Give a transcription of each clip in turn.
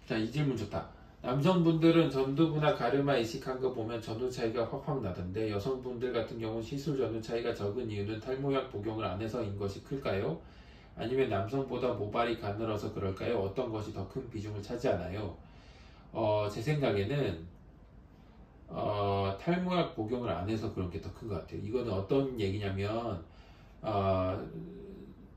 자, 이 질문 좋다. 남성분들은 전두부나 가르마 이식한 거 보면 전후 차이가 확확 나던데 여성분들 같은 경우는 시술 전후 차이가 적은 이유는 탈모약 복용을 안 해서인 것이 클까요? 아니면 남성보다 모발이 가늘어서 그럴까요? 어떤 것이 더 큰 비중을 차지하나요? 제 생각에는 탈모약 복용을 안 해서 그런 게 더 큰 것 같아요. 이거는 어떤 얘기냐면 어,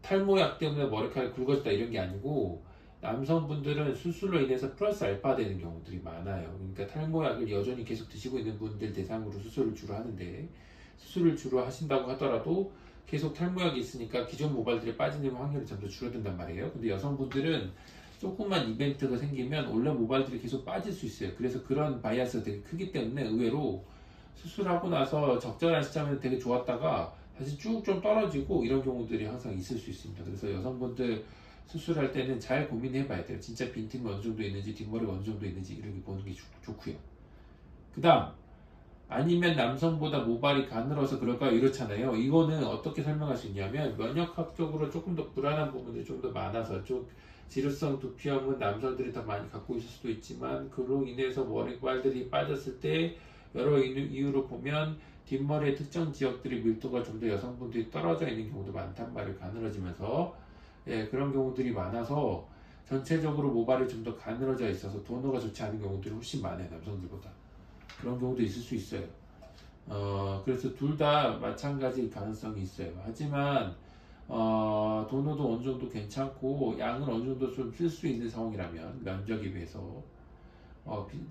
탈모약 때문에 머리카락이 굵어졌다 이런 게 아니고 남성분들은 수술로 인해서 플러스 알파 되는 경우들이 많아요. 그러니까 탈모약을 여전히 계속 드시고 있는 분들 대상으로 수술을 주로 하는데 수술을 주로 하신다고 하더라도 계속 탈모약이 있으니까 기존 모발들이 빠지는 확률이 점점 줄어든단 말이에요. 근데 여성분들은 조금만 이벤트가 생기면 원래 모발들이 계속 빠질 수 있어요. 그래서 그런 바이아스가 되게 크기 때문에 의외로 수술하고 나서 적절한 시점에 되게 좋았다가 다시 쭉 좀 떨어지고 이런 경우들이 항상 있을 수 있습니다. 그래서 여성분들 수술할 때는 잘 고민해 봐야 돼요. 진짜 빈틈이 어느 정도 있는지 뒷머리가 어느 정도 있는지 이렇게 보는 게 좋고요. 그 다음 아니면 남성보다 모발이 가늘어서 그럴까요? 이렇잖아요. 이거는 어떻게 설명할 수 있냐면 면역학적으로 조금 더 불안한 부분들이 좀 더 많아서 좀 지루성 두피염은 남성들이 더 많이 갖고 있을 수도 있지만 그로 인해서 머리빨들이 빠졌을 때 여러 이유로 보면 뒷머리의 특정 지역들의 밀도가 좀 더 여성분들이 떨어져 있는 경우도 많단 말이에요. 가늘어지면서 그런 경우들이 많아서 전체적으로 모발이 좀 더 가늘어져 있어서 도너가 좋지 않은 경우들이 훨씬 많아요. 남성들보다. 그런 경우도 있을 수 있어요. 그래서 둘 다 마찬가지 가능성이 있어요. 하지만 도너도 어느 정도 괜찮고 양을 어느 정도 좀 쓸 수 있는 상황이라면 면적에 비해서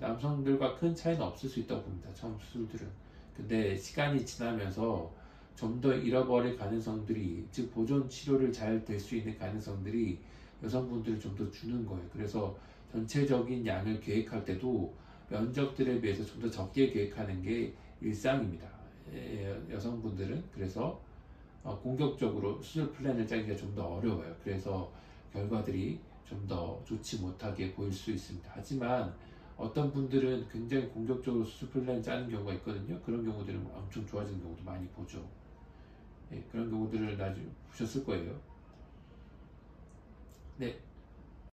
남성들과 큰 차이는 없을 수 있다고 봅니다. 처음 수술들은. 근데 시간이 지나면서 좀 더 잃어버릴 가능성들이 즉 보존 치료를 잘 될 수 있는 가능성들이 여성분들을 좀 더 주는 거예요. 그래서 전체적인 양을 계획할 때도 면적들에 비해서 좀 더 적게 계획하는 게 일상입니다. 여성분들은 그래서 공격적으로 수술 플랜을 짜기가 좀 더 어려워요. 그래서 결과들이 좀 더 좋지 못하게 보일 수 있습니다. 하지만 어떤 분들은 굉장히 공격적으로 수술 플랜을 짜는 경우가 있거든요. 그런 경우들은 엄청 좋아지는 경우도 많이 보죠. 그런 경우들을 나중에 보셨을 거예요. 네.